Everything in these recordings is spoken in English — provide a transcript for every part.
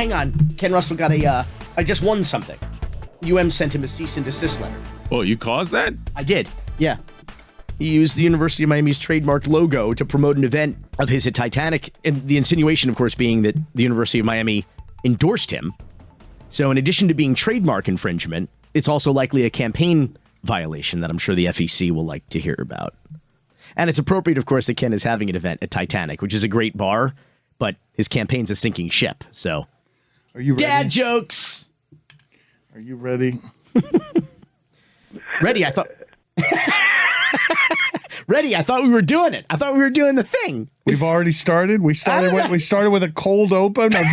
hang on. Ken Russell got I just won something. UM sent him a cease and desist letter. Oh, you caused that? I did, yeah. He used the University of Miami's trademarked logo to promote an event of his at Titanic, and the insinuation, of course, being that the University of Miami endorsed him. So in addition to being trademark infringement, it's also likely a campaign violation that I'm sure the FEC will like to hear about. And it's appropriate, of course, that Ken is having an event at Titanic, which is a great bar, but his campaign's a sinking ship, so... Are you ready? Dad jokes! Are you ready? Ready, I thought... Ready, I thought we were doing it. I thought we were doing the thing. We've already started. We started with a cold open of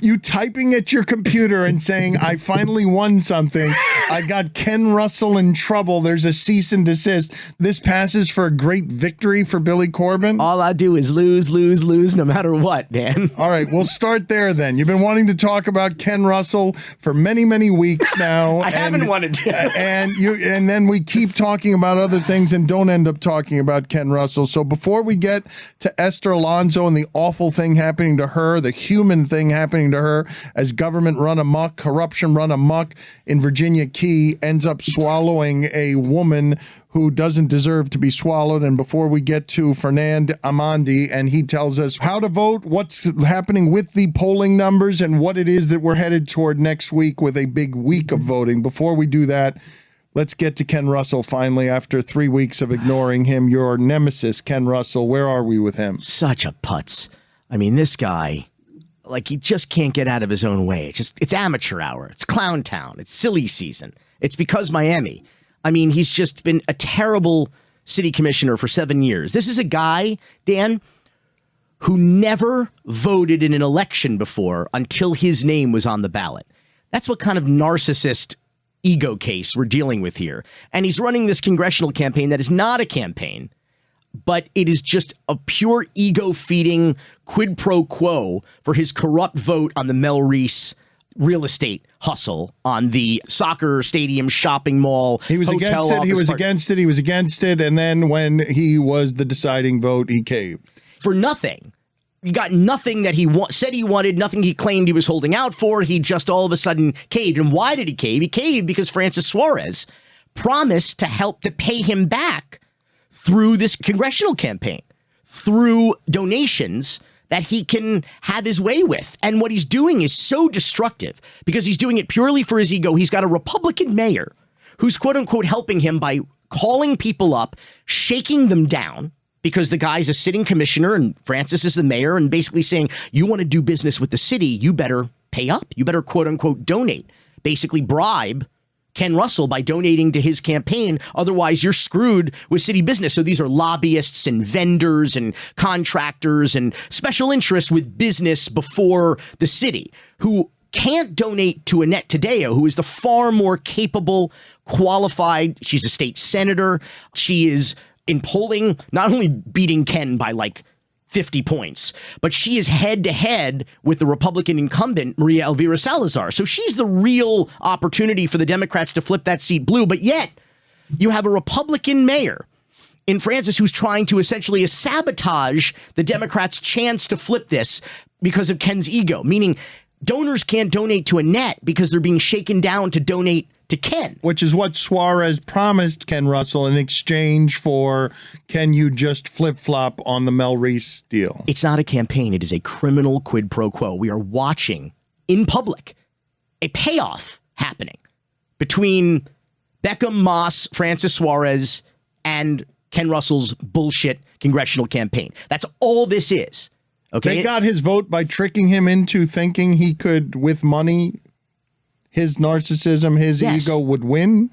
you typing at your computer and saying, I finally won something. I got Ken Russell in trouble. There's a cease and desist. This passes for a great victory for Billy Corben. All I do is lose, no matter what, Dan. All right, we'll start there then. You've been wanting to talk about Ken Russell for many, many weeks now. I haven't wanted to. And then we keep talking about other things and don't end up talking about Ken Russell. So before we get to Esther Alonso and the awful thing happening to her, the human thing happening to her as government run amok, corruption run amok in Virginia Key ends up swallowing a woman who doesn't deserve to be swallowed. And before we get to Fernand Amandi, and he tells us how to vote, what's happening with the polling numbers, and what it is that we're headed toward next week with a big week of voting. Before we do that, let's get to Ken Russell finally after 3 weeks of ignoring him. Your nemesis, Ken Russell, where are we with him? Such a putz. I mean, this guy, like, he just can't get out of his own way. It's amateur hour. It's clown town. It's silly season. It's because Miami. I mean, he's just been a terrible city commissioner for 7 years. This is a guy, Dan, who never voted in an election before until his name was on the ballot. That's what kind of narcissist ego case we're dealing with here. And he's running this congressional campaign that is not a campaign, but it is just a pure ego-feeding quid pro quo for his corrupt vote on the Mel Reese real estate hustle on the soccer stadium, shopping mall, He was against it. He was against it. He was against it. And then when he was the deciding vote, he caved. For nothing. You got nothing that he said he wanted, nothing he claimed he was holding out for. He just all of a sudden caved. And why did he cave? He caved because Francis Suarez promised to help to pay him back through this congressional campaign, through donations that he can have his way with. And what he's doing is so destructive because he's doing it purely for his ego. He's got a Republican mayor who's quote unquote helping him by calling people up, shaking them down, because the guy's a sitting commissioner and Francis is the mayor, and basically saying, you want to do business with the city, you better pay up. You better, quote unquote, donate, basically bribe Ken Russell by donating to his campaign. Otherwise, you're screwed with city business. So these are lobbyists and vendors and contractors and special interests with business before the city who can't donate to Annette Taddeo, who is the far more capable, qualified. She's a state senator. She is in polling, not only beating Ken by like 50 points, but she is head to head with the Republican incumbent, Maria Elvira Salazar. So she's the real opportunity for the Democrats to flip that seat blue. But yet you have a Republican mayor in Francis who's trying to essentially sabotage the Democrats' chance to flip this because of Ken's ego, meaning donors can't donate to Annette because they're being shaken down to donate to Ken. Which is what Suarez promised Ken Russell in exchange for, can you just flip-flop on the Mel Reese deal? It's not a campaign. It is a criminal quid pro quo. We are watching in public a payoff happening between Beckham, Moss, Francis Suarez, and Ken Russell's bullshit congressional campaign. That's all this is. Okay. They got his vote by tricking him into thinking he could, with money, his narcissism, his ego would win?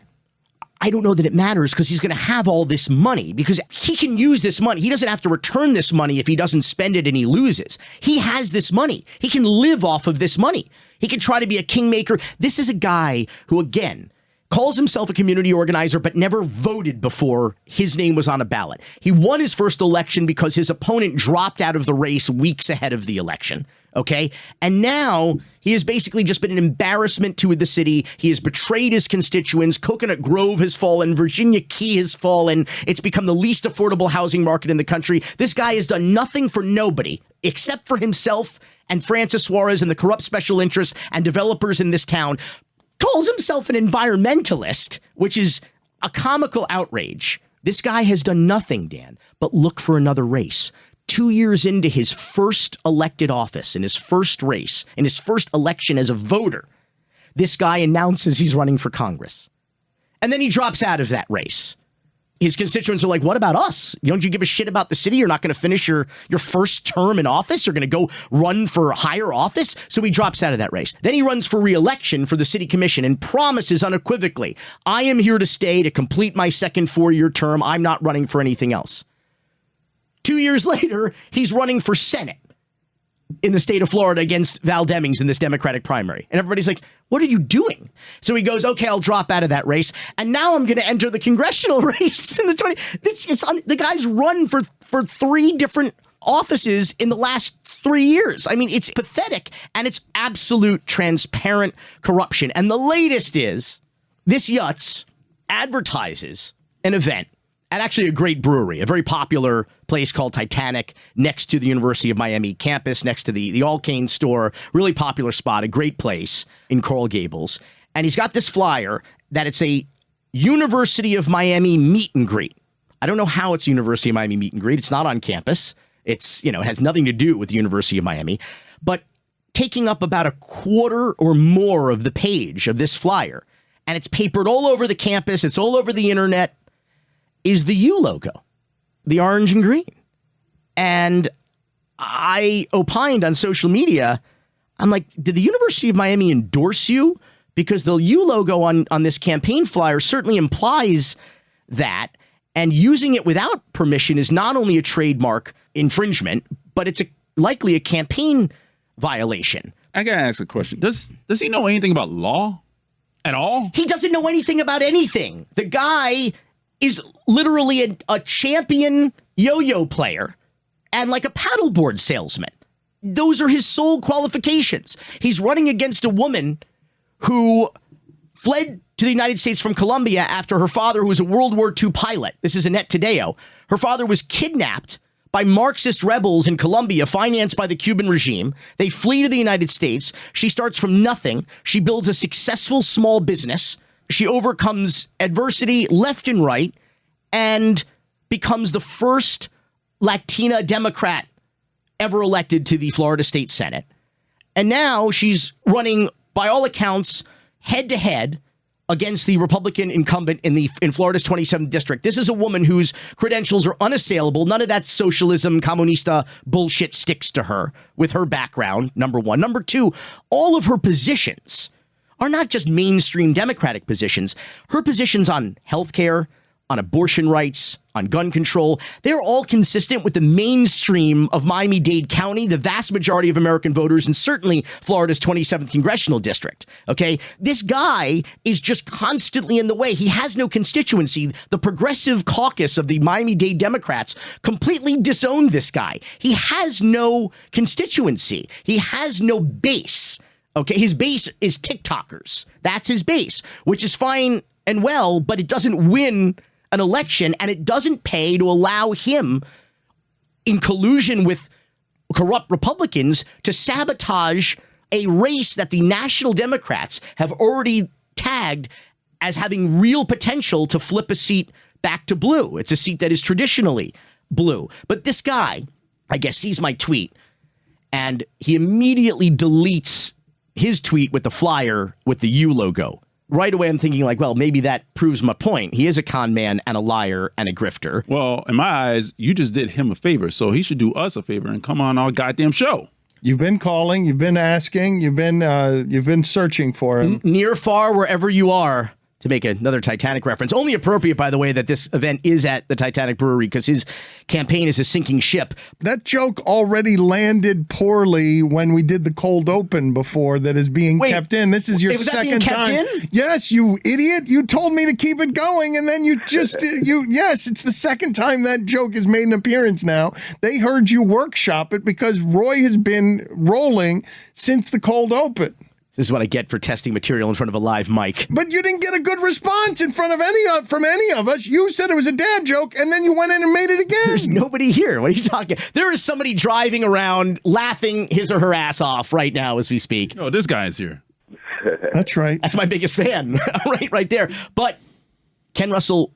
I don't know that it matters because he's going to have all this money because he can use this money. He doesn't have to return this money if he doesn't spend it and he loses. He has this money. He can live off of this money. He can try to be a kingmaker. This is a guy who, again, calls himself a community organizer, but never voted before his name was on a ballot. He won his first election because his opponent dropped out of the race weeks ahead of the election. Okay. And now he has basically just been an embarrassment to the city. He has betrayed his constituents. Coconut Grove has fallen. Virginia Key has fallen. It's become the least affordable housing market in the country. This guy has done nothing for nobody except for himself and Francis Suarez and the corrupt special interests and developers in this town, calls himself an environmentalist, which is a comical outrage. This guy has done nothing, Dan, but look for another race. 2 years into his first elected office, in his first race, in his first election as a voter, this guy announces he's running for Congress. And then he drops out of that race. His constituents are like, what about us? Don't you give a shit about the city? You're not going to finish your first term in office? You're going to go run for higher office? So he drops out of that race. Then he runs for re-election for the city commission and promises unequivocally, I am here to stay to complete my second 4-year term. I'm not running for anything else. 2 years later, he's running for Senate in the state of Florida against Val Demings in this Democratic primary. And everybody's like, what are you doing? So he goes, okay, I'll drop out of that race. And now I'm going to enter the congressional race in the 20. The guy's run for 3 different offices in the last 3 years. I mean, it's pathetic, and it's absolute transparent corruption. And the latest is this Yutz advertises an event at actually a great brewery, a very popular place called Titanic next to the University of Miami campus, next to the All Cane store, really popular spot, a great place in Coral Gables. And he's got this flyer that it's a University of Miami meet and greet. I don't know how it's University of Miami meet and greet. It's not on campus. It's, it has nothing to do with the University of Miami, but taking up about a quarter or more of the page of this flyer, and it's papered all over the campus. It's all over the internet, is the U logo, the orange and green. And I opined on social media, I'm like, did the University of Miami endorse you? Because the U logo on this campaign flyer certainly implies that. And using it without permission is not only a trademark infringement, but it's likely a campaign violation. I gotta ask a question. Does he know anything about law at all? He doesn't know anything about anything. The guy is literally a champion yo-yo player and like a paddleboard salesman. Those are his sole qualifications. He's running against a woman who fled to the United States from Colombia after her father, who was a World War II pilot. This is Annette Tadeo. Her father was kidnapped by Marxist rebels in Colombia, financed by the Cuban regime. They flee to the United States. She starts from nothing. She builds a successful small business. She overcomes adversity left and right and becomes the first Latina Democrat ever elected to the Florida State Senate. And now she's running, by all accounts, head-to-head against the Republican incumbent in Florida's 27th district. This is a woman whose credentials are unassailable. None of that socialism, comunista bullshit sticks to her with her background, number one. Number two, all of her positions are not just mainstream Democratic positions. Her positions on healthcare, on abortion rights, on gun control, they're all consistent with the mainstream of Miami-Dade County, the vast majority of American voters, and certainly Florida's 27th congressional district. Okay, this guy is just constantly in the way. He has no constituency. The progressive caucus of the Miami-Dade Democrats completely disowned this guy. He has no constituency. He has no base. Okay, his base is TikTokers. That's his base, which is fine and well, but it doesn't win an election, and it doesn't pay to allow him, in collusion with corrupt Republicans, to sabotage a race that the national Democrats have already tagged as having real potential to flip a seat back to blue. It's a seat that is traditionally blue. But this guy, I guess, sees my tweet, and he immediately deletes his tweet with the flyer with the U logo. Right away, I'm thinking like, well, maybe that proves my point. He is a con man and a liar and a grifter. Well, in my eyes, you just did him a favor, so he should do us a favor and come on our goddamn show. You've been calling, you've been asking, you've been searching for him. Near, far, wherever you are, to make another Titanic reference. Only appropriate, by the way, that this event is at the Titanic Brewery because his campaign is a sinking ship. That joke already landed poorly when we did the cold open before that is being kept in. This is your second time. In? Yes, you idiot. You told me to keep it going, and then you just, yes, it's the second time that joke has made an appearance now. They heard you workshop it because Roy has been rolling since the cold open. This is what I get for testing material in front of a live mic. But you didn't get a good response in front of from any of us. You said it was a dad joke, and then you went in and made it again. There's nobody here. What are you talking? There is somebody driving around laughing his or her ass off right now as we speak. Oh, this guy is here. That's right. That's my biggest fan, right there. But Ken Russell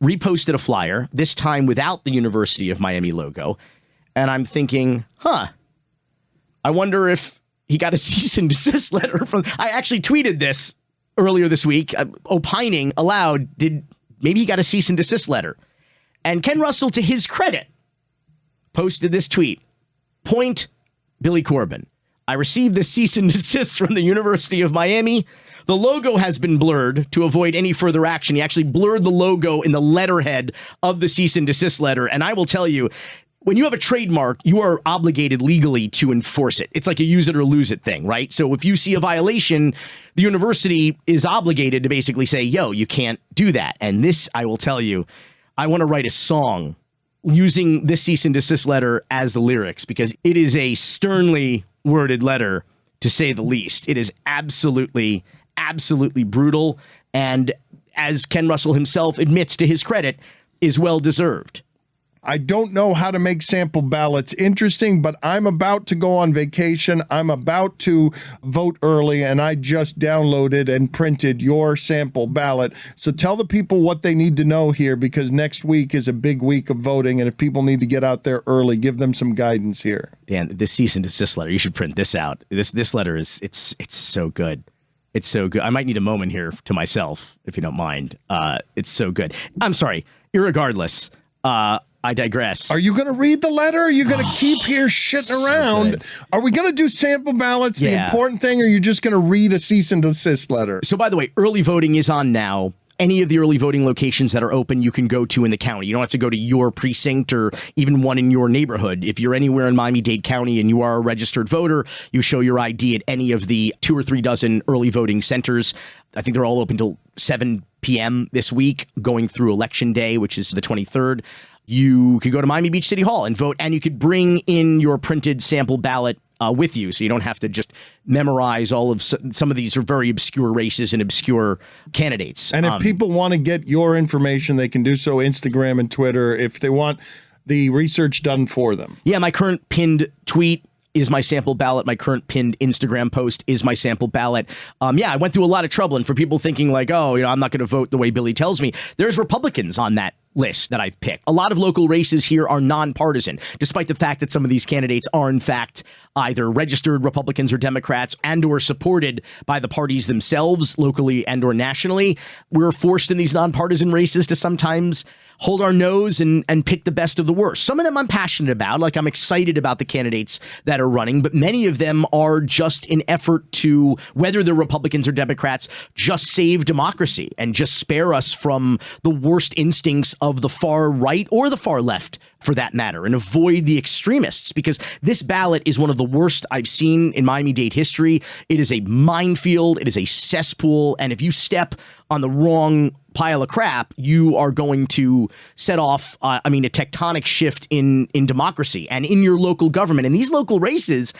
reposted a flyer, this time without the University of Miami logo. And I'm thinking, I wonder if he got a cease and desist letter from. I actually tweeted this earlier this week, opining aloud. Maybe he got a cease and desist letter? And Ken Russell, to his credit, posted this tweet. Point Billy Corben. I received this cease and desist from the University of Miami. The logo has been blurred to avoid any further action. He actually blurred the logo in the letterhead of the cease and desist letter. And I will tell you, when you have a trademark, you are obligated legally to enforce it. It's like a use it or lose it thing, right? So if you see a violation, the university is obligated to basically say, yo, you can't do that. And this, I will tell you, I want to write a song using this cease and desist letter as the lyrics, because it is a sternly worded letter, to say the least. It is absolutely brutal. And as Ken Russell himself admits, to his credit, is well deserved. I don't know how to make sample ballots interesting, but I'm about to go on vacation. I'm about to vote early, and I just downloaded and printed your sample ballot. So tell the people what they need to know here, because next week is a big week of voting, and if people need to get out there early, give them some guidance here. Dan, this cease and desist letter, you should print this out. This letter is it's so good. It's so good. I might need a moment here to myself, if you don't mind. It's so good. I'm sorry. Irregardless, I digress. Are you going to read the letter? Or are you going to keep here shitting around? Good. Are we going to do sample ballots, the Yeah. important thing, or are you just going to read a cease and desist letter? So, by the way, early voting is on now. Any of the early voting locations that are open, you can go to in the county. You don't have to go to your precinct or even one in your neighborhood. If you're anywhere in Miami-Dade County and you are a registered voter, you show your ID at any of the 2 or 3 dozen early voting centers. I think they're all open till 7 p.m. this week, going through Election Day, which is the 23rd. You could go to Miami Beach City Hall and vote, and you could bring in your printed sample ballot with you, so you don't have to just memorize all of some of these are very obscure races and obscure candidates. And if people want to get your information, they can do so Instagram and Twitter if they want the research done for them. Yeah, my current pinned tweet is my sample ballot. My current pinned Instagram post is my sample ballot. I went through a lot of trouble, and for people thinking like, oh, I'm not going to vote the way Billy tells me, there's Republicans on that list that I've picked. A lot of local races here are nonpartisan, despite the fact that some of these candidates are in fact either registered Republicans or Democrats and or supported by the parties themselves locally and or nationally. We're forced in these nonpartisan races to sometimes hold our nose and pick the best of the worst. Some of them I'm passionate about, like I'm excited about the candidates that are running, but many of them are just an effort to, whether they're Republicans or Democrats, just save democracy and just spare us from the worst instincts of the far right or the far left, for that matter, and avoid the extremists, because this ballot is one of the worst I've seen in Miami-Dade history. It is a minefield. It is a cesspool. And if you step on the wrong pile of crap, you are going to set off, a tectonic shift in democracy and in your local government. And these local races,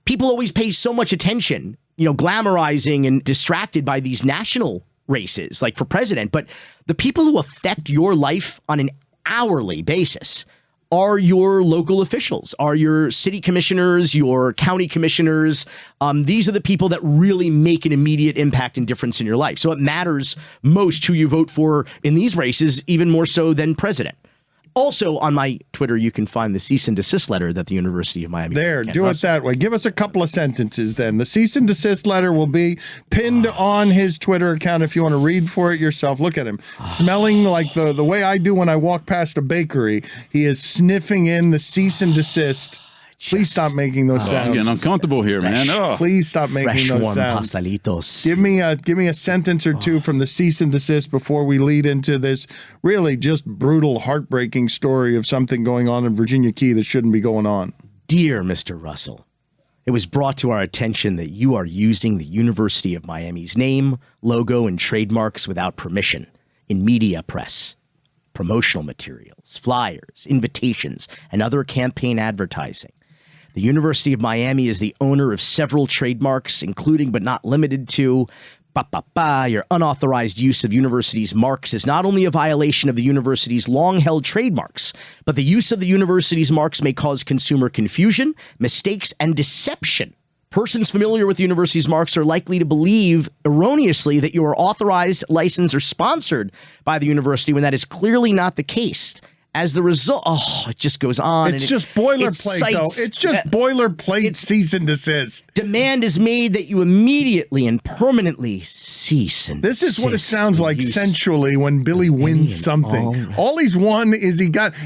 people always pay so much attention, glamorizing and distracted by these national races, like for president. But the people who affect your life on an hourly basis are your local officials, are your city commissioners, your county commissioners. These are the people that really make an immediate impact and difference in your life. So it matters most who you vote for in these races, even more so than president. Also on my Twitter, you can find the cease and desist letter that the University of Miami. There, do it that way. Give us a couple of sentences then. The cease and desist letter will be pinned on his Twitter account if you want to read for it yourself. Look at him, smelling like the way I do when I walk past a bakery. He is sniffing in the cease and desist. Please stop making those sounds. I'm getting uncomfortable here, man. Oh. Please stop making those warm sounds. pastelitos. Give me a sentence or two from the cease and desist before we lead into this really just brutal, heartbreaking story of something going on in Virginia Key that shouldn't be going on. Dear Mr. Russell, it was brought to our attention that you are using the University of Miami's name, logo, and trademarks without permission in media press, promotional materials, flyers, invitations, and other campaign advertising. The University of Miami is the owner of several trademarks, including but not limited to your unauthorized use of university's marks is not only a violation of the university's long-held trademarks, but the use of the university's marks may cause consumer confusion, mistakes, and deception. Persons familiar with the university's marks are likely to believe erroneously that you are authorized, licensed, or sponsored by the university when that is clearly not the case. As the result, it just goes on. It's just boilerplate, though. It's just boilerplate cease and desist. Demand is made that you immediately and permanently cease and desist. This is what it sounds like sensually when Billy wins something. All he's won is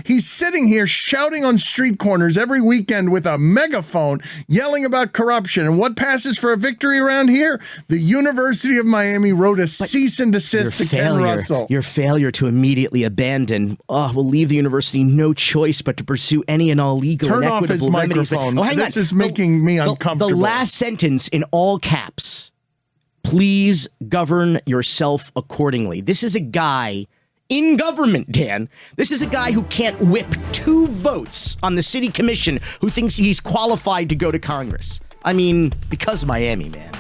he's sitting here shouting on street corners every weekend with a megaphone, yelling about corruption. And what passes for a victory around here? The University of Miami wrote a cease and desist to Ken Russell. Your failure to immediately abandon will leave the university no choice but to pursue any and all legal Turn and off his remedies. microphone. This is making me uncomfortable. The last sentence in all caps, please govern yourself accordingly. This is a guy in government, Dan. This is a guy who can't whip 2 votes on the city commission who thinks he's qualified to go to Congress. I mean, because of Miami, man.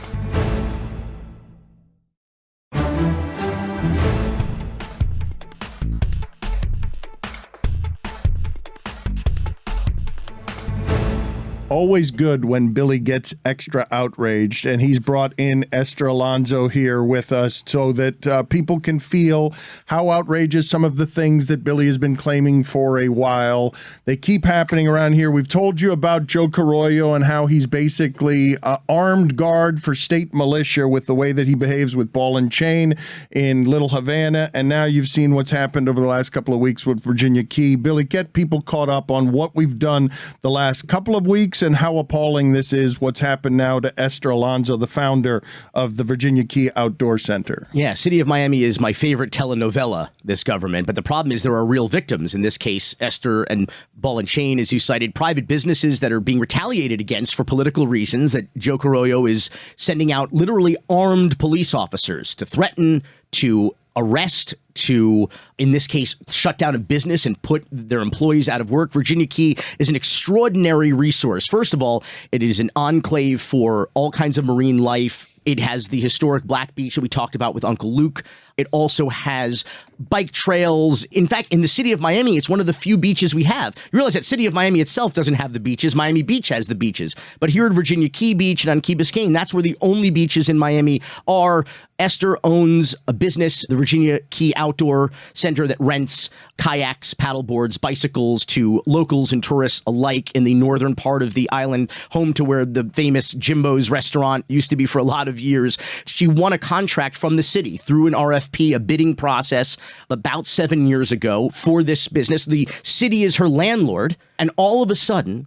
Always good when Billy gets extra outraged, and he's brought in Esther Alonso here with us so that people can feel how outrageous some of the things that Billy has been claiming for a while. They keep happening around here. We've told you about Joe Carollo and how he's basically armed guard for state militia with the way that he behaves with ball and chain in Little Havana, and now you've seen what's happened over the last couple of weeks with Virginia Key. Billy, get people caught up on what we've done the last couple of weeks and how appalling this is, what's happened now to Esther Alonso, the founder of the Virginia Key Outdoor Center. Yeah, City of Miami is my favorite telenovela, this government. But the problem is there are real victims. In this case, Esther and Ball and Chain, as you cited, private businesses that are being retaliated against for political reasons, that Joe Carollo is sending out literally armed police officers to threaten, to arrest, to, in this case, shut down a business and put their employees out of work. Virginia Key is an extraordinary resource. First of all, it is an enclave for all kinds of marine life. It has the historic Black Beach that we talked about with Uncle Luke. It also has bike trails. In fact, in the city of Miami, it's one of the few beaches we have. You realize that city of Miami itself doesn't have the beaches. Miami Beach has the beaches. But here at Virginia Key Beach and on Key Biscayne, that's where the only beaches in Miami are. Esther owns a business, the Virginia Key Outdoor Center, that rents kayaks, paddleboards, bicycles to locals and tourists alike in the northern part of the island, home to where the famous Jimbo's restaurant used to be for a lot of years. She won a contract from the city through an RFP, a bidding process, about 7 years ago for this business. The city is her landlord, and all of a sudden,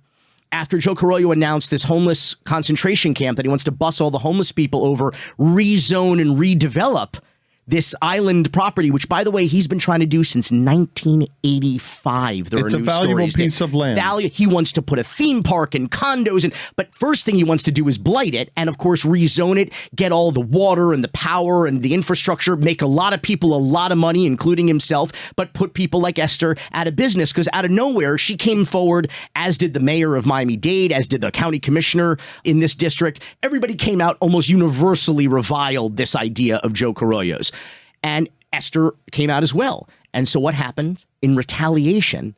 after Joe Carollo announced this homeless concentration camp that he wants to bus all the homeless people over, rezone and redevelop this island property, which, by the way, he's been trying to do since 1985. It's a valuable piece of land. He wants to put a theme park and condos, but first thing he wants to do is blight it and, of course, rezone it, get all the water and the power and the infrastructure, make a lot of people a lot of money, including himself, but put people like Esther out of business, because out of nowhere, she came forward, as did the mayor of Miami-Dade, as did the county commissioner in this district. Everybody came out, almost universally reviled this idea of Joe Carollo's. And Esther came out as well. And so what happened? In retaliation,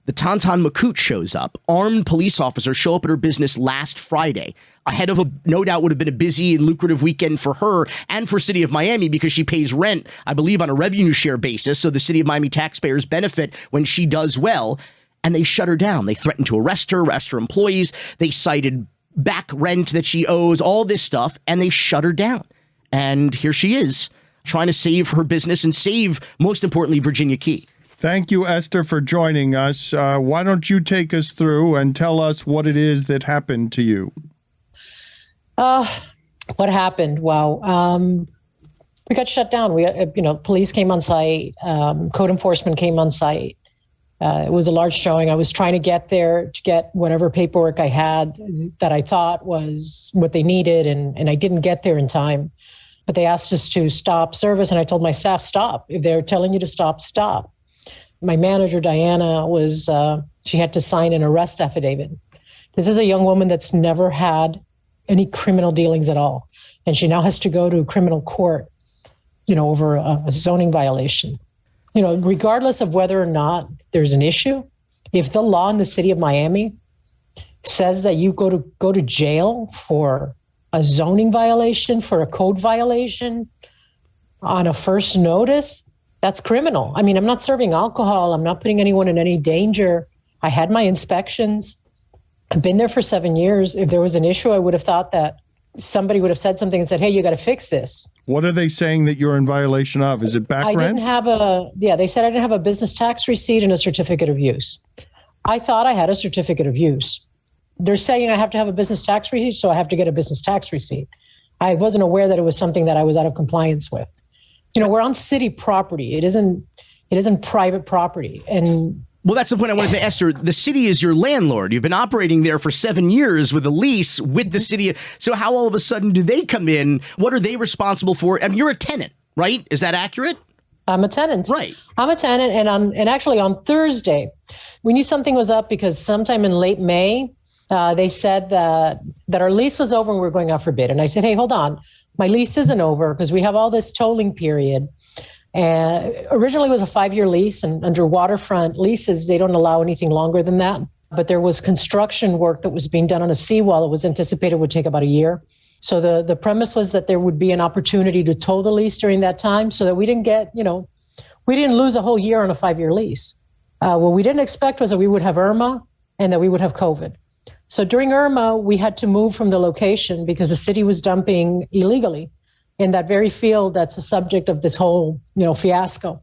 the Tonton Macoute shows up. Armed police officers show up at her business last Friday, ahead of no doubt would have been a busy and lucrative weekend for her and for City of Miami, because she pays rent, I believe, on a revenue share basis. So the City of Miami taxpayers benefit when she does well. And they shut her down. They threatened to arrest her employees. They cited back rent that she owes, all this stuff, and they shut her down. And here she is, trying to save her business and save, most importantly, Virginia Key. Thank you, Esther, for joining us. Why don't you take us through and tell us what it is that happened to you? What happened? Wow. We got shut down. Police came on site. Code enforcement came on site. It was a large showing. I was trying to get there to get whatever paperwork I had that I thought was what they needed, and I didn't get there in time. But they asked us to stop service, and I told my staff, stop. If they're telling you to stop, stop. My manager, Diana, she had to sign an arrest affidavit This is a young woman that's never had any criminal dealings at all. And she now has to go to criminal court, over a zoning violation. Regardless of whether or not there's an issue, if the law in the city of Miami says that you go to jail for a zoning violation, for a code violation on a first notice, that's criminal. I mean, I'm not serving alcohol. I'm not putting anyone in any danger. I had my inspections. I've been there for 7 years. If there was an issue, I would have thought that somebody would have said something and said, hey, you got to fix this. What are they saying that you're in violation of? Is it back rent? They said I didn't have a business tax receipt and a certificate of use. I thought I had a certificate of use. They're saying I have to have a business tax receipt, so I have to get a business tax receipt. I wasn't aware that it was something that I was out of compliance with. We're on city property. It isn't private property. And well, that's the point I wanted to Esther. The city is your landlord. You've been operating there for 7 years with a lease with the city. So how all of a sudden do they come in? What are they responsible for? I mean, you're a tenant, right? Is that accurate? I'm a tenant. Right. I'm a tenant. And actually on Thursday, we knew something was up because sometime in late May, they said that our lease was over and we were going out for bid. And I said, hey, hold on. My lease isn't over because we have all this tolling period. And originally it was a 5-year lease, and under waterfront leases, they don't allow anything longer than that. But there was construction work that was being done on a seawall that was anticipated would take about a year. So the premise was that there would be an opportunity to toll the lease during that time so that we didn't we didn't lose a whole year on a 5-year lease. What we didn't expect was that we would have Irma and that we would have COVID. So during Irma, we had to move from the location because the city was dumping illegally in that very field that's the subject of this whole, fiasco.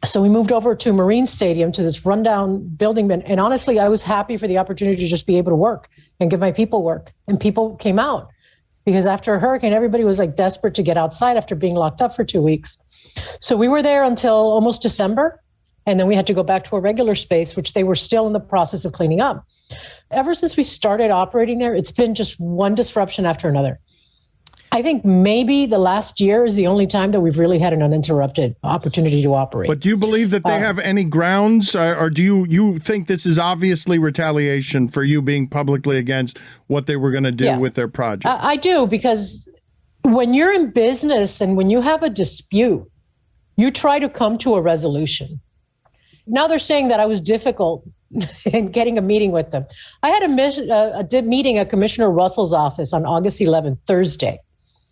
So we moved over to Marine Stadium, to this rundown building. And honestly, I was happy for the opportunity to just be able to work and give my people work. And people came out because after a hurricane, everybody was like desperate to get outside after being locked up for 2 weeks. So we were there until almost December. And then we had to go back to a regular space, which they were still in the process of cleaning up. Ever since we started operating there, it's been just one disruption after another. I think maybe the last year is the only time that we've really had an uninterrupted opportunity to operate. But do you believe that they have any grounds, or do you think this is obviously retaliation for you being publicly against what they were going to do with their project? I do, because when you're in business and when you have a dispute, you try to come to a resolution. Now they're saying that I was difficult in getting a meeting with them. I had a meeting at Commissioner Russell's office on August 11th, Thursday,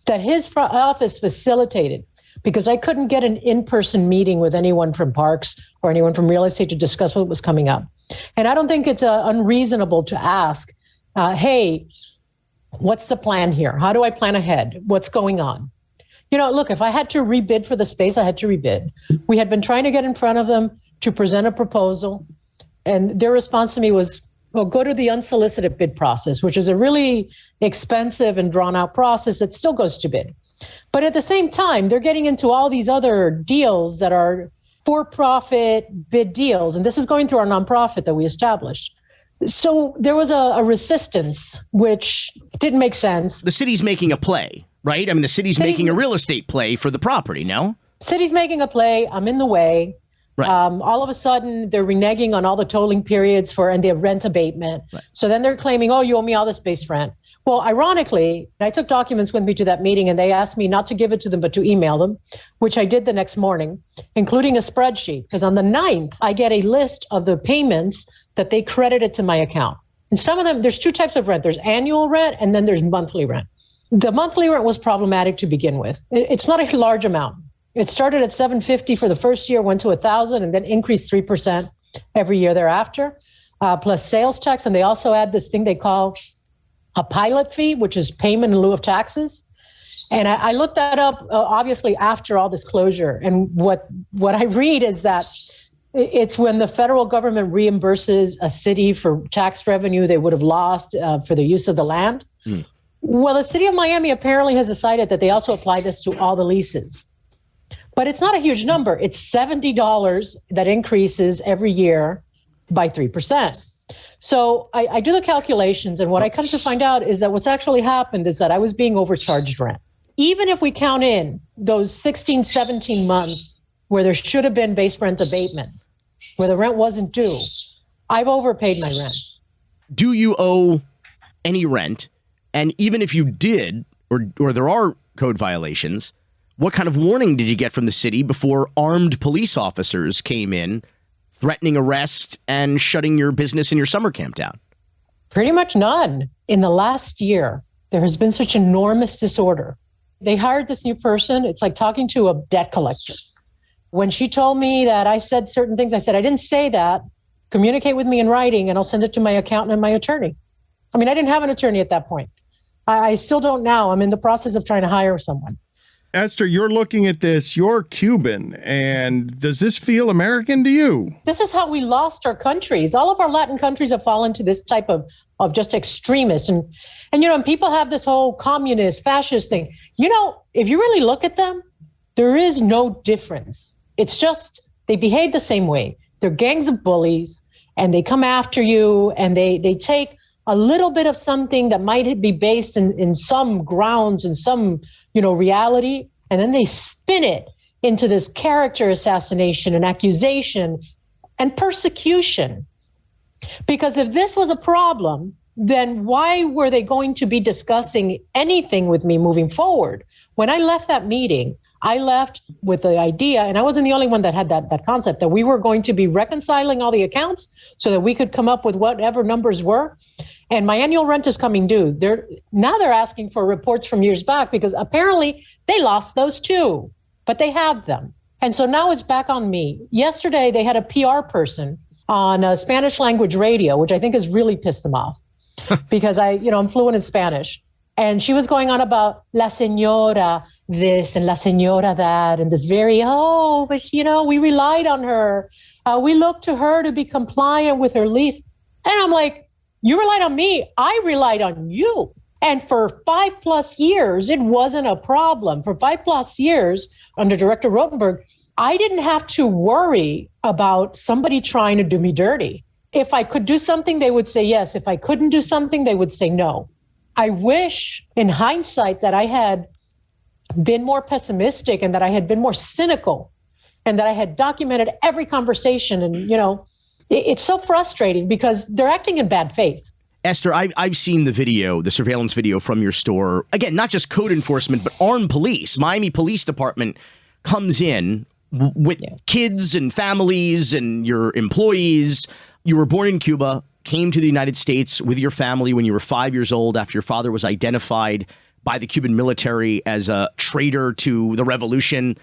that his office facilitated because I couldn't get an in-person meeting with anyone from Parks or anyone from real estate to discuss what was coming up. And I don't think it's unreasonable to ask, hey, what's the plan here? How do I plan ahead? What's going on? Look, if I had to rebid for the space, I had to rebid. We had been trying to get in front of them to present a proposal. And their response to me was, well, go to the unsolicited bid process, which is a really expensive and drawn out process that still goes to bid. But at the same time, they're getting into all these other deals that are for-profit bid deals. And this is going through our nonprofit that we established. So there was a resistance, which didn't make sense. The city's making a play, right? I mean, the city's making a real estate play for the property, no? City's making a play. I'm in the way. Right. All of a sudden, they're reneging on all the tolling periods and the rent abatement. Right. So then they're claiming, oh, you owe me all this base rent. Well, ironically, I took documents with me to that meeting, and they asked me not to give it to them, but to email them, which I did the next morning, including a spreadsheet. Because on the 9th, I get a list of the payments that they credited to my account. And some of them, there's two types of rent. There's annual rent, and then there's monthly rent. The monthly rent was problematic to begin with. It's not a large amount. It started at $750 for the first year, went to $1,000, and then increased 3% every year thereafter, plus sales tax. And they also add this thing they call a pilot fee, which is payment in lieu of taxes. And I looked that up, obviously, after all this closure. And what I read is that it's when the federal government reimburses a city for tax revenue they would have lost for the use of the land. Mm. Well, the city of Miami apparently has decided that they also apply this to all the leases. But it's not a huge number. It's $70 that increases every year by 3%. So I do the calculations, and what I come to find out is that what's actually happened is that I was being overcharged rent. Even if we count in those 16, 17 months where there should have been base rent abatement, where the rent wasn't due, I've overpaid my rent. Do you owe any rent? And even if you did, or there are code violations, what kind of warning did you get from the city before armed police officers came in, threatening arrest and shutting your business and your summer camp down? Pretty much none. In the last year, there has been such enormous disorder. They hired this new person. It's like talking to a debt collector. When she told me that I said certain things, I said, I didn't say that. Communicate with me in writing and I'll send it to my accountant and my attorney. I mean, I didn't have an attorney at that point. I still don't now. I'm in the process of trying to hire someone. Esther, you're looking at this. You're Cuban. And does this feel American to you? This is how we lost our countries. All of our Latin countries have fallen to this type of just extremists. And people have this whole communist, fascist thing. If you really look at them, there is no difference. It's just they behave the same way. They're gangs of bullies and they come after you and they take a little bit of something that might be based in some grounds and some, reality. And then they spin it into this character assassination and accusation and persecution. Because if this was a problem, then why were they going to be discussing anything with me moving forward? When I left that meeting, I left with the idea, and I wasn't the only one that had that concept, that we were going to be reconciling all the accounts so that we could come up with whatever numbers were. And my annual rent is coming due. They're asking for reports from years back because apparently they lost those too, but they have them. And so now it's back on me. Yesterday, they had a PR person on a Spanish language radio, which I think has really pissed them off because I'm fluent in Spanish. And she was going on about la señora this and la señora that, and this but we relied on her. We looked to her to be compliant with her lease. And I'm like, you relied on me. I relied on you. And for 5+ years, it wasn't a problem. For 5+ years under Director Rotenberg, I didn't have to worry about somebody trying to do me dirty. If I could do something, they would say yes. If I couldn't do something, they would say no. I wish in hindsight that I had been more pessimistic and that I had been more cynical and that I had documented every conversation. And, it's so frustrating because they're acting in bad faith. Esther, I've seen the surveillance video from your store. Again, not just code enforcement, but armed police. Miami Police Department comes in with kids and families and your employees. You were born in Cuba, came to the United States with your family when you were 5 years old after your father was identified by the Cuban military as a traitor to the revolution.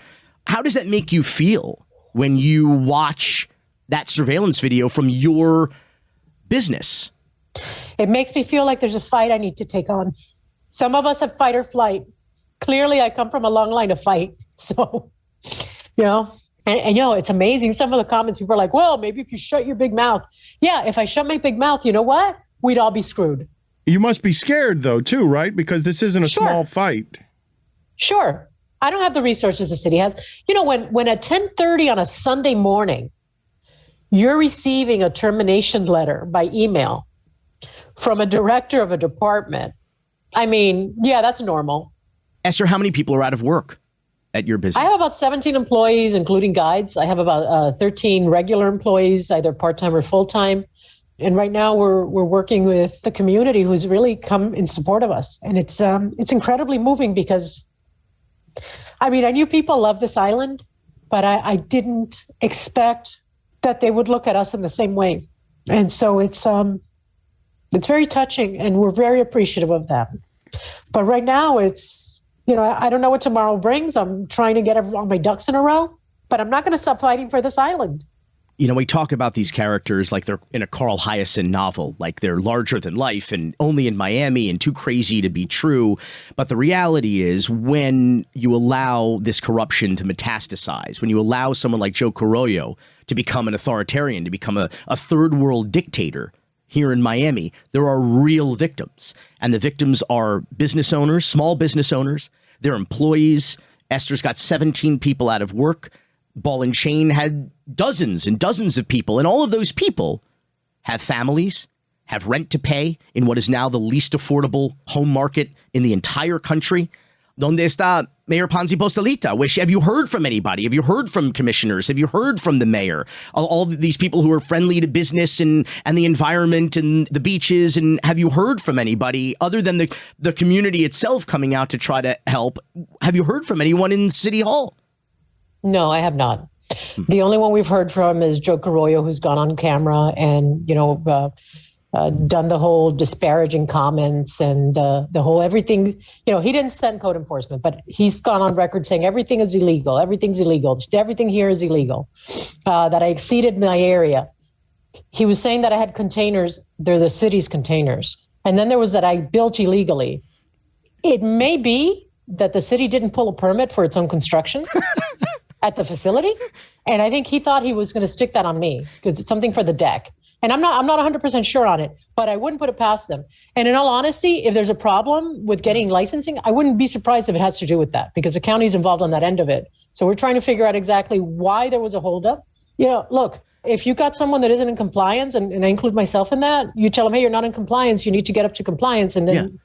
How does that make you feel when you watch that surveillance video from your business? It makes me feel like there's a fight I need to take on. Some of us have fight or flight. Clearly, I come from a long line of fight. So, it's amazing. Some of the comments, people are like, well, maybe if you shut your big mouth. Yeah, if I shut my big mouth, you know what? We'd all be screwed. You must be scared, though, too, right? Because this isn't a small fight. Sure. I don't have the resources the city has. When at 10:30 on a Sunday morning, you're receiving a termination letter by email from a director of a department. I mean, yeah, that's normal. Esther, how many people are out of work at your business? I have about 17 employees, including guides. I have about 13 regular employees, either part-time or full-time. And right now we're working with the community who's really come in support of us. And it's incredibly moving because, I knew people love this island, but I didn't expect that they would look at us in the same way. And so it's very touching and we're very appreciative of that. But right now it's, I don't know what tomorrow brings. I'm trying to get all my ducks in a row, but I'm not going to stop fighting for this island. We talk about these characters like they're in a Carl Hiaasen novel, like they're larger than life and only in Miami and too crazy to be true. But the reality is when you allow this corruption to metastasize, when you allow someone like Joe Carollo to become an authoritarian, to become a third world dictator here in Miami, there are real victims. And the victims are business owners, small business owners, their employees. Esther's got 17 people out of work. Ball and Chain had dozens and dozens of people, and all of those people have families, have rent to pay in what is now the least affordable home market in the entire country. ¿Dónde está Mayor Ponzi Postelita? Have you heard from anybody? Have you heard from commissioners? Have you heard from the mayor? All these people who are friendly to business and the environment and the beaches. And have you heard from anybody other than the community itself coming out to try to help? Have you heard from anyone in City Hall? No, I have not. The only one we've heard from is Joe Carollo, who's gone on camera and, done the whole disparaging comments and the whole everything. He didn't send code enforcement, but he's gone on record saying everything is illegal. Everything's illegal. Everything here is illegal. That I exceeded my area. He was saying that I had containers. They're the city's containers. And then there was that I built illegally. It may be that the city didn't pull a permit for its own construction at the facility. And I think he thought he was going to stick that on me because it's something for the deck. And I'm not 100% sure on it, but I wouldn't put it past them. And in all honesty, if there's a problem with getting licensing, I wouldn't be surprised if it has to do with that because the county's involved on that end of it. So we're trying to figure out exactly why there was a holdup. Look, if you got someone that isn't in compliance, and I include myself in that, you tell them, hey, you're not in compliance. You need to get up to compliance. And then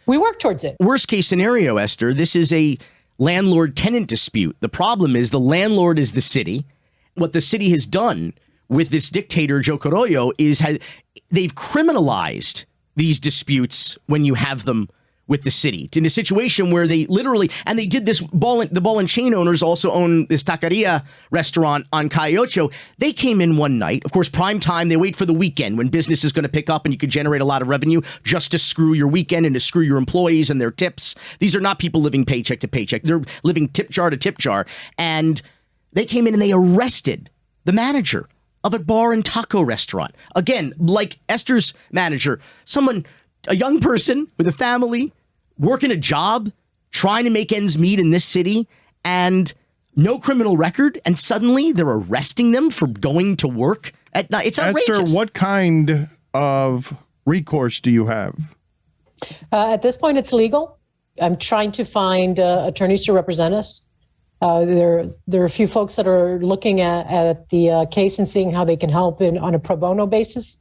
we work towards it. Worst case scenario, Esther, this is a landlord-tenant dispute. The problem is the landlord is the city. What the city has done with this dictator, Joe Carollo, is they've criminalized these disputes when you have them with the city in a situation where they literally, and they did this, the ball and chain owners also own this taqueria restaurant on Calle Ocho. They came in one night, of course, prime time. They wait for the weekend when business is going to pick up and you could generate a lot of revenue just to screw your weekend and to screw your employees and their tips. These are not people living paycheck to paycheck. They're living tip jar to tip jar. And they came in and they arrested the manager of a bar and taco restaurant. Again, like Esther's manager, a young person with a family, working a job, trying to make ends meet in this city, and no criminal record, and suddenly they're arresting them for going to work at night. It's outrageous. Esther, what kind of recourse do you have? At this point, it's legal. I'm trying to find attorneys to represent us. There are a few folks that are looking at the case and seeing how they can help on a pro bono basis.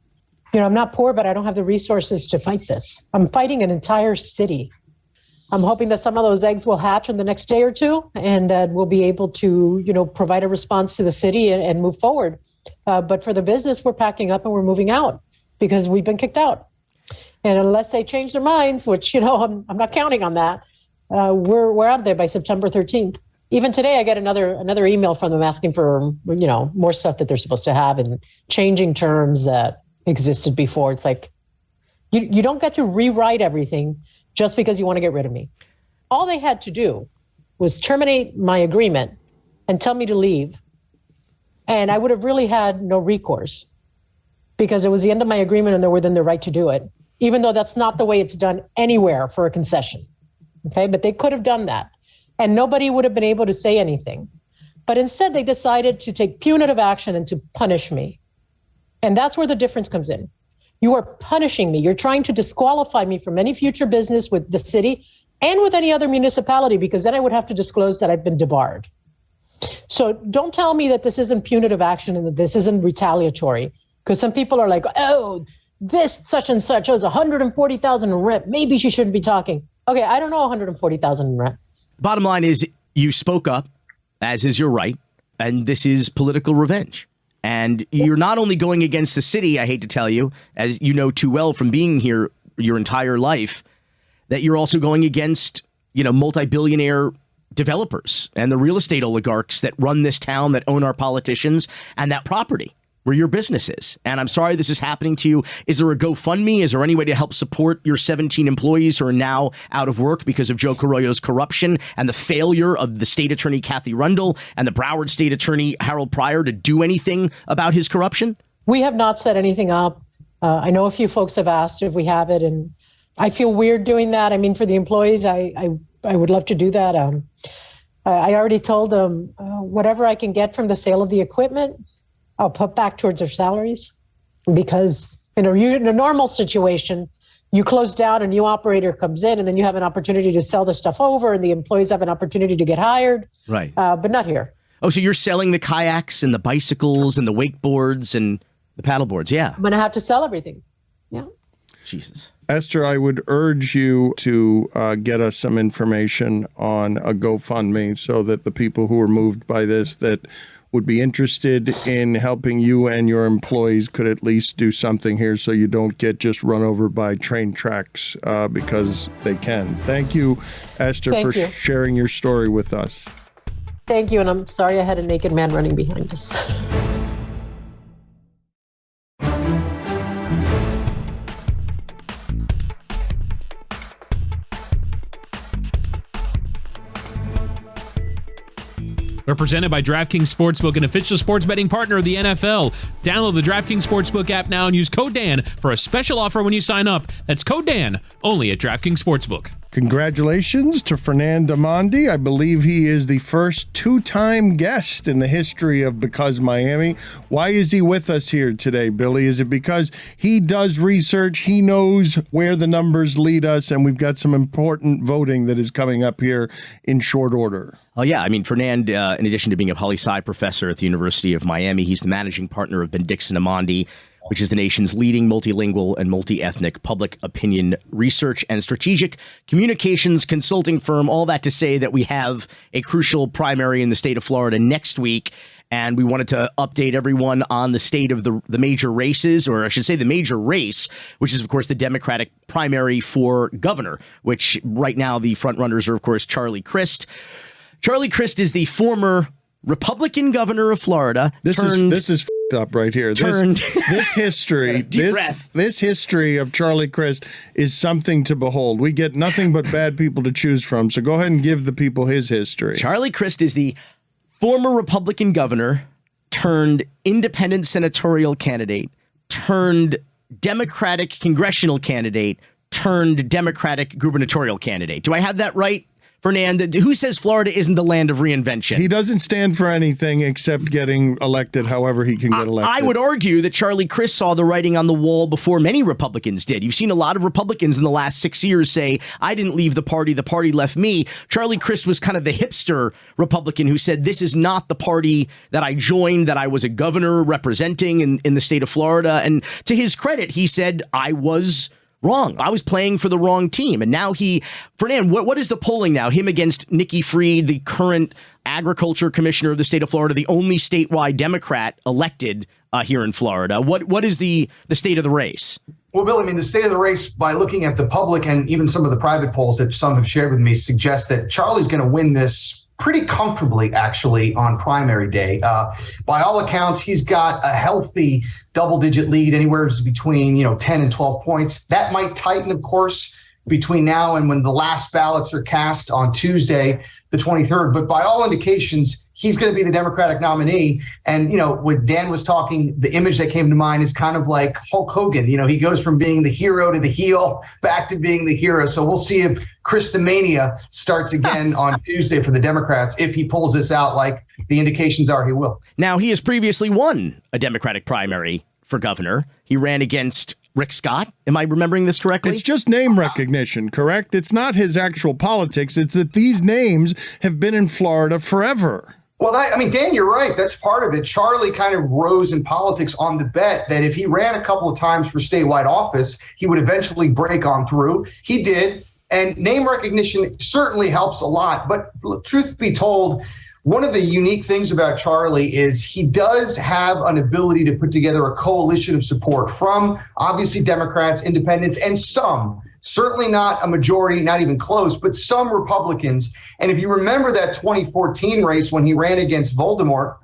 I'm not poor, but I don't have the resources to fight this. I'm fighting an entire city. I'm hoping that some of those eggs will hatch in the next day or two, and that we'll be able to, provide a response to the city and move forward. But for the business, we're packing up and we're moving out because we've been kicked out. And unless they change their minds, which I'm not counting on that, we're out of there by September 13th. Even today, I get another email from them asking for, more stuff that they're supposed to have and changing terms that existed before. It's like, you don't get to rewrite everything just because you want to get rid of me. All they had to do was terminate my agreement and tell me to leave. And I would have really had no recourse because it was the end of my agreement and they're within their right to do it, even though that's not the way it's done anywhere for a concession. Okay, but they could have done that. And nobody would have been able to say anything. But instead, they decided to take punitive action and to punish me. And that's where the difference comes in. You are punishing me. You're trying to disqualify me from any future business with the city and with any other municipality, because then I would have to disclose that I've been debarred. So don't tell me that this isn't punitive action and that this isn't retaliatory, because some people are like, oh, this such and such owes 140,000 in rent. Maybe she shouldn't be talking. Okay, I don't know 140,000 in rent. Bottom line is you spoke up, as is your right, and this is political revenge. And you're not only going against the city, I hate to tell you, as you know too well from being here your entire life, that you're also going against, multi-billionaire developers and the real estate oligarchs that run this town, that own our politicians and that property where your business is. And I'm sorry this is happening to you. Is there a GoFundMe? Is there any way to help support your 17 employees who are now out of work because of Joe Carollo's corruption and the failure of the state attorney, Kathy Rundle, and the Broward state attorney, Harold Pryor, to do anything about his corruption? We have not set anything up. I know a few folks have asked if we have it, and I feel weird doing that. I mean, for the employees, I would love to do that. I already told them whatever I can get from the sale of the equipment, I'll put back towards their salaries, because in a normal situation, you close down, a new operator comes in, and then you have an opportunity to sell the stuff over, and the employees have an opportunity to get hired. Right. But not here. Oh, so you're selling the kayaks and the bicycles and the wakeboards and the paddleboards. Yeah. I'm going to have to sell everything. Yeah. Jesus. Esther, I would urge you to get us some information on a GoFundMe so that the people who are moved by this that would be interested in helping you and your employees could at least do something here so you don't get just run over by train tracks because they can. Thank you, Esther, for sharing your story with us. Thank you, and I'm sorry I had a naked man running behind us. We're presented by DraftKings Sportsbook, an official sports betting partner of the NFL. Download the DraftKings Sportsbook app now and use code Dan for a special offer when you sign up. That's code Dan, only at DraftKings Sportsbook. Congratulations to Fernand Amandi. I believe he is the first two-time guest in the history of Because Miami. Why is he with us here today, Billy? Is it because he does research, he knows where the numbers lead us, and we've got some important voting that is coming up here in short order? Oh, yeah. I mean, Fernand, in addition to being a poli-sci professor at the University of Miami, he's the managing partner of Bendixson Amandi, which is the nation's leading multilingual and multi-ethnic public opinion research and strategic communications consulting firm. All that to say that we have a crucial primary in the state of Florida next week. And we wanted to update everyone on the state of the major races, or I should say the major race, which is, of course, the Democratic primary for governor, which right now the front runners are, of course, Charlie Crist. Charlie Crist is the former Republican governor of Florida. This is up right here. This history, this history of Charlie Crist is something to behold. We get nothing but bad people to choose from. So go ahead and give the people his history. Charlie Crist is the former Republican governor turned independent senatorial candidate, turned Democratic congressional candidate, turned Democratic gubernatorial candidate. Do I have that right? Fernand, who says Florida isn't the land of reinvention? He doesn't stand for anything except getting elected however he can get elected. I would argue that Charlie Crist saw the writing on the wall before many Republicans did. You've seen a lot of Republicans in the last 6 years say, I didn't leave the party left me. Charlie Crist was kind of the hipster Republican who said, this is not the party that I joined, that I was a governor representing in the state of Florida. And to his credit, he said, I was wrong. I was playing for the wrong team. And now Fernand, what is the polling now? Him against Nikki Fried, the current agriculture commissioner of the state of Florida, the only statewide Democrat elected here in Florida. What is the state of the race? Well, Bill, I mean, the state of the race, by looking at the public and even some of the private polls that some have shared with me, suggests that Charlie's going to win this pretty comfortably, actually, on primary day. By all accounts, he's got a healthy double-digit lead, anywhere between 10 and 12 points. That might tighten, of course, between now and when the last ballots are cast on Tuesday, the 23rd. But by all indications, he's going to be the Democratic nominee. And, when Dan was talking, the image that came to mind is kind of like Hulk Hogan. He goes from being the hero to the heel, back to being the hero. So we'll see if Christomania starts again on Tuesday for the Democrats. If he pulls this out like the indications are, he will. Now, he has previously won a Democratic primary for governor. He ran against Rick Scott. Am I remembering this correctly? It's just name recognition, correct? It's not his actual politics. It's that these names have been in Florida forever. Well, Dan, you're right. That's part of it. Charlie kind of rose in politics on the bet that if he ran a couple of times for statewide office, he would eventually break on through. He did. And name recognition certainly helps a lot. But truth be told, one of the unique things about Charlie is he does have an ability to put together a coalition of support from obviously Democrats, independents, and some, certainly not a majority, not even close, but some Republicans. And if you remember that 2014 race when he ran against Voldemort,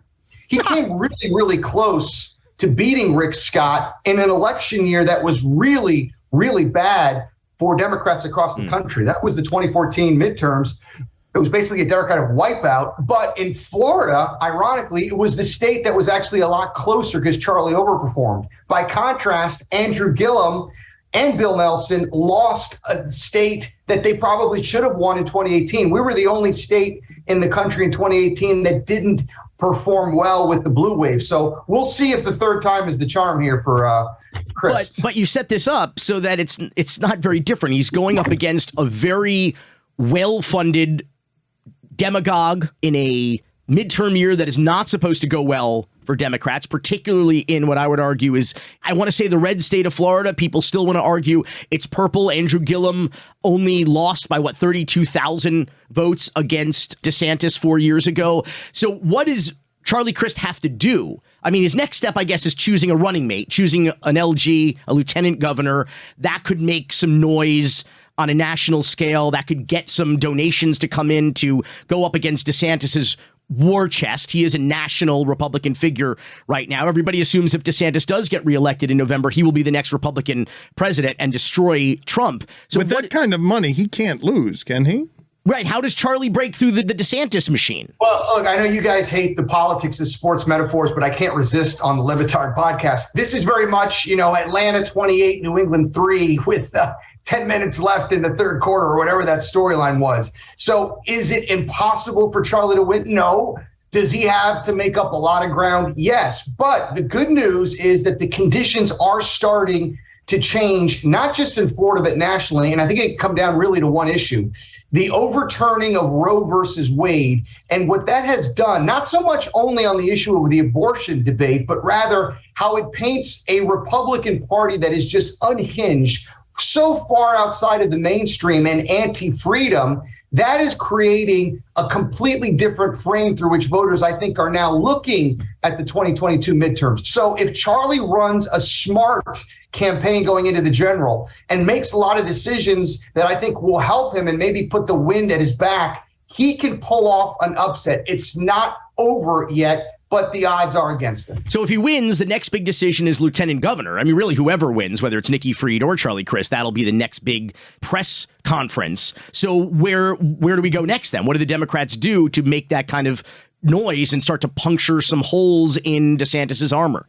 he came really, really close to beating Rick Scott in an election year that was really, really bad for Democrats across the country. That was the 2014 midterms. It was basically a Democratic wipeout. But in Florida, ironically, it was the state that was actually a lot closer because Charlie overperformed. By contrast, Andrew Gillum and Bill Nelson lost a state that they probably should have won in 2018. We were the only state in the country in 2018 that didn't perform well with the blue wave. So we'll see if the third time is the charm here for Crist. But you set this up so that it's not very different. He's going up against a very well-funded demagogue in a midterm year that is not supposed to go well for Democrats, particularly in what I would argue is, I want to say the red state of Florida. People still want to argue it's purple. Andrew Gillum only lost by 32,000 votes against DeSantis 4 years ago. So what does Charlie Crist have to do? I mean, his next step, I guess, is choosing a running mate, choosing an LG, a lieutenant governor. That could make some noise on a national scale. That could get some donations to come in to go up against DeSantis's war chest. He is a national Republican figure right now. Everybody assumes if DeSantis does get reelected in November, he will be the next Republican president and destroy Trump. So with that kind of money, he can't lose, can he? Right. How does Charlie break through the DeSantis machine? Well, look, I know you guys hate the politics of sports metaphors, but I can't resist on the Le Batard podcast. This is very much, Atlanta 28, New England 3 with 10 minutes left in the third quarter or whatever that storyline was. So is it impossible for Charlie to win? No. Does he have to make up a lot of ground? Yes. But the good news is that the conditions are starting to change, not just in Florida, but nationally. And I think it come down really to one issue: the overturning of Roe versus Wade, and what that has done, not so much only on the issue of the abortion debate, but rather how it paints a Republican Party that is just unhinged, so far outside of the mainstream and anti-freedom. That is creating a completely different frame through which voters, I think, are now looking at the 2022 midterms. So if Charlie runs a smart campaign going into the general and makes a lot of decisions that I think will help him and maybe put the wind at his back, he can pull off an upset. It's not over yet, but the odds are against him. So if he wins, the next big decision is lieutenant governor. I mean, really, whoever wins, whether it's Nikki Fried or Charlie Crist, that'll be the next big press conference. So where do we go next then? What do the Democrats do to make that kind of noise and start to puncture some holes in DeSantis's armor?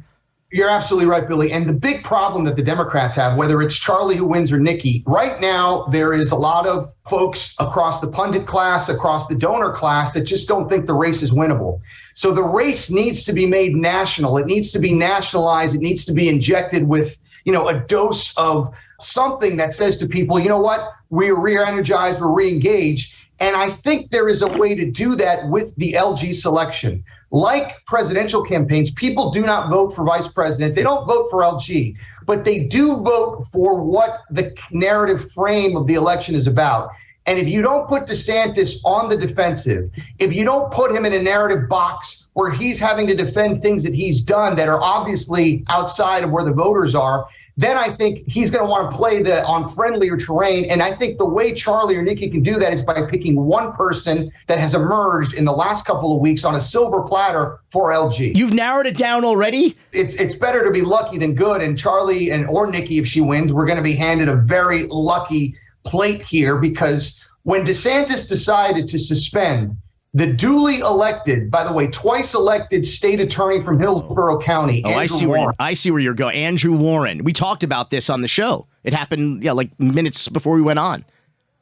You're absolutely right, Billy. And the big problem that the Democrats have, whether it's Charlie who wins or Nikki, right now there is a lot of folks across the pundit class, across the donor class, that just don't think the race is winnable. So the race needs to be made national. It needs to be nationalized. It needs to be injected with, a dose of something that says to people, you know what, we're re-energized, we're re-engaged. And I think there is a way to do that with the LG selection. Like presidential campaigns, people do not vote for vice president. They don't vote for LG, but they do vote for what the narrative frame of the election is about. And if you don't put DeSantis on the defensive, if you don't put him in a narrative box where he's having to defend things that he's done that are obviously outside of where the voters are, then I think he's going to want to play on friendlier terrain. And I think the way Charlie or Nikki can do that is by picking one person that has emerged in the last couple of weeks on a silver platter for LG. You've narrowed it down already? It's better to be lucky than good. And Charlie or Nikki, if she wins, we're going to be handed a very lucky plate here, because when DeSantis decided to suspend the duly elected, by the way, twice elected state attorney from Hillsborough County, I see where you're going. Andrew Warren. We talked about this on the show. It happened, like minutes before we went on.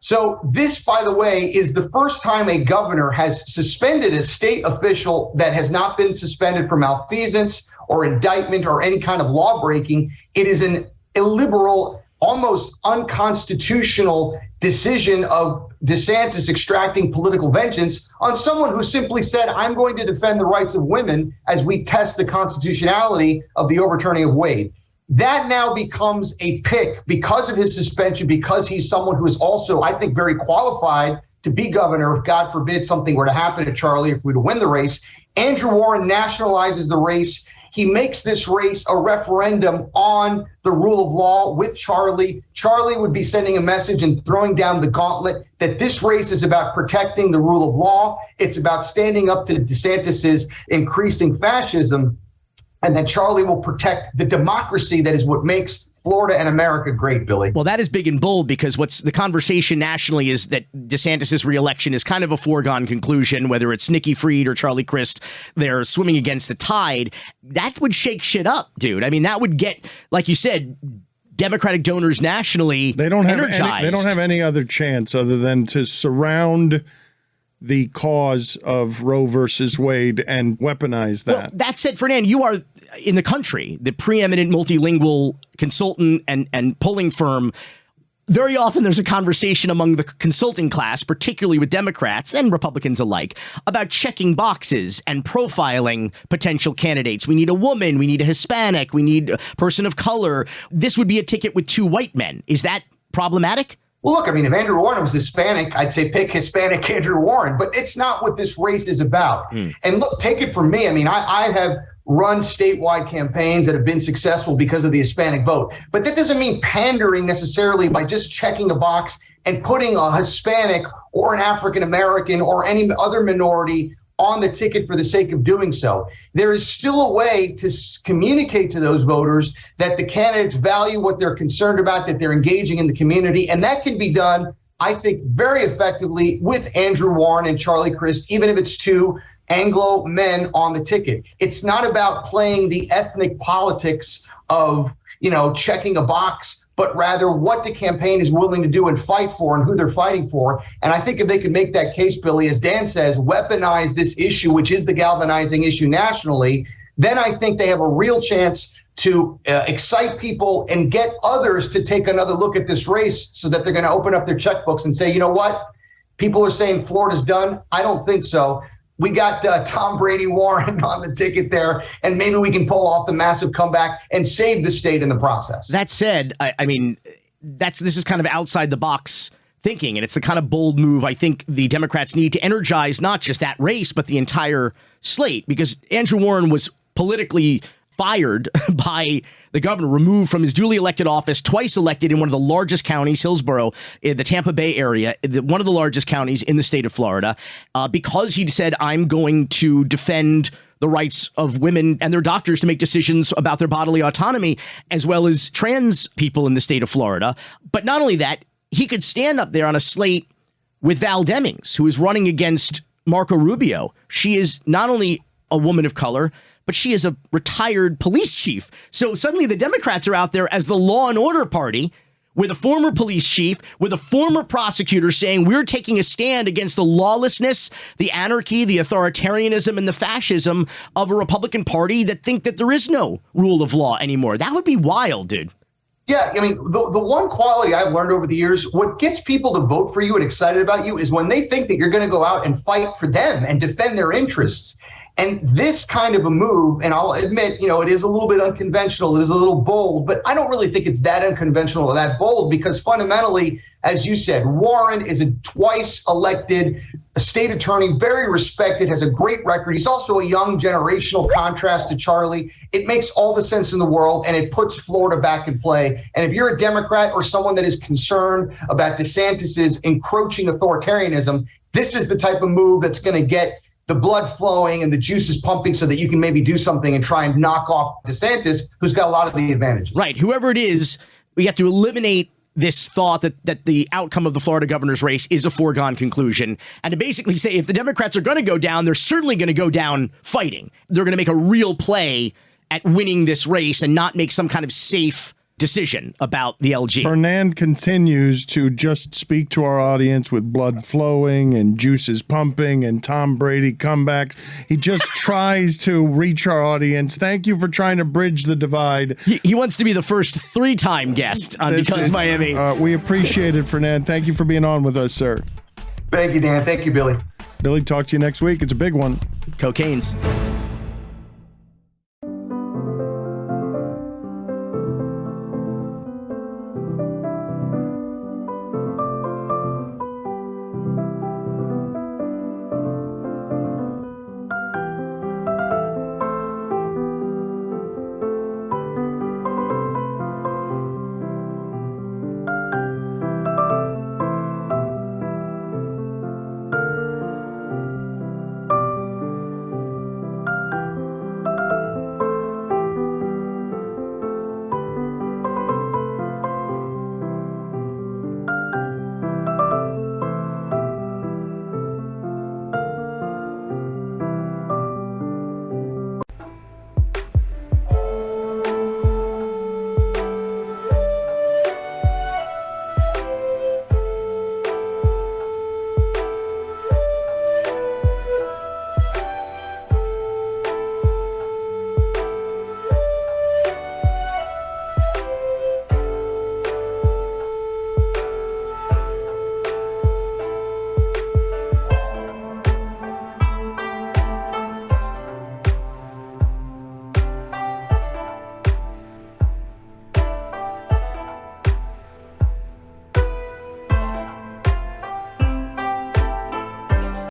So this, by the way, is the first time a governor has suspended a state official that has not been suspended for malfeasance or indictment or any kind of law breaking. It is an illiberal, almost unconstitutional decision of DeSantis extracting political vengeance on someone who simply said, I'm going to defend the rights of women as we test the constitutionality of the overturning of Wade. That now becomes a pick because of his suspension, because he's someone who is also, I think, very qualified to be governor if, God forbid, something were to happen to Charlie if we were to win the race. Andrew Warren nationalizes the race. He makes this race a referendum on the rule of law with Charlie. Charlie would be sending a message and throwing down the gauntlet that this race is about protecting the rule of law. It's about standing up to DeSantis's increasing fascism, and that Charlie will protect the democracy that is what makes Florida and America great, Billy. Well, that is big and bold, because what's the conversation nationally is that DeSantis' reelection is kind of a foregone conclusion, whether it's Nikki Fried or Charlie Crist. They're swimming against the tide. That would shake shit up, dude. I mean, that would get, like you said, Democratic donors nationally energized. They don't have any other chance other than to surround the cause of Roe versus Wade and weaponize that. Well, that said, Fernand, you are in the country the preeminent multilingual consultant and polling firm. very often there's a conversation among the consulting class, particularly with Democrats and Republicans alike, about checking boxes and profiling potential candidates. We need a woman, we need a Hispanic, we need a person of color. This would be a ticket with 2 white men. Is that problematic? Well, look, I mean, if Andrew Warren was Hispanic, I'd say pick Hispanic Andrew Warren, but it's not what this race is about. And look, take it from me. I mean, I have run statewide campaigns that have been successful because of the Hispanic vote. But that doesn't mean pandering necessarily by just checking a box and putting a Hispanic or an African American or any other minority on the ticket for the sake of doing so. There is still a way to communicate to those voters that the candidates value what they're concerned about, that they're engaging in the community. And that can be done, I think, very effectively with Andrew Warren and Charlie Crist, even if it's 2 Anglo men on the ticket. It's not about playing the ethnic politics of, checking a box, but rather what the campaign is willing to do and fight for and who they're fighting for. And I think if they could make that case, Billy, as Dan says, weaponize this issue, which is the galvanizing issue nationally, then I think they have a real chance to excite people and get others to take another look at this race so that they're going to open up their checkbooks and say, you know what? People are saying Florida's done. I don't think so. We got Tom Brady Warren on the ticket there, and maybe we can pull off the massive comeback and save the state in the process. That said, I mean, this is kind of outside the box thinking, and it's the kind of bold move I think the Democrats need to energize not just that race, but the entire slate, because Andrew Warren was politically fired by the governor, removed from his duly elected office, twice elected in one of the largest counties, Hillsborough, in the Tampa Bay area, one of the largest counties in the state of Florida, because he'd said, I'm going to defend the rights of women and their doctors to make decisions about their bodily autonomy, as well as trans people in the state of Florida. But not only that, he could stand up there on a slate with Val Demings, who is running against Marco Rubio. She is not only a woman of color, but she is a retired police chief. So suddenly the Democrats are out there as the law and order party with a former police chief, with a former prosecutor saying we're taking a stand against the lawlessness, the anarchy, the authoritarianism, and the fascism of a Republican Party that think that there is no rule of law anymore. That would be wild, dude. Yeah, I mean, the one quality I've learned over the years, what gets people to vote for you and excited about you is when they think that you're going to go out and fight for them and defend their interests. And this kind of a move, and I'll admit, it is a little bit unconventional, it is a little bold, but I don't really think it's that unconventional or that bold because fundamentally, as you said, Warren is a twice elected state attorney, very respected, has a great record. He's also a young generational contrast to Charlie. It makes all the sense in the world, and it puts Florida back in play. And if you're a Democrat or someone that is concerned about DeSantis's encroaching authoritarianism, this is the type of move that's going to get the blood flowing and the juices pumping so that you can maybe do something and try and knock off DeSantis, who's got a lot of the advantages. Right. Whoever it is, we have to eliminate this thought that the outcome of the Florida governor's race is a foregone conclusion. And to basically say if the Democrats are going to go down, they're certainly going to go down fighting. They're going to make a real play at winning this race and not make some kind of safe decision about the LG. Fernand continues to just speak to our audience with blood flowing and juices pumping and Tom Brady comebacks. He just tries to reach our audience. Thank you for trying to bridge the divide. He wants to be the first 3-time guest on Because Miami. We appreciate it, Fernand. Thank you for being on with us, sir. Thank you, Dan. Thank you, Billy. Billy, talk to you next week. It's a big one. Cocaine's.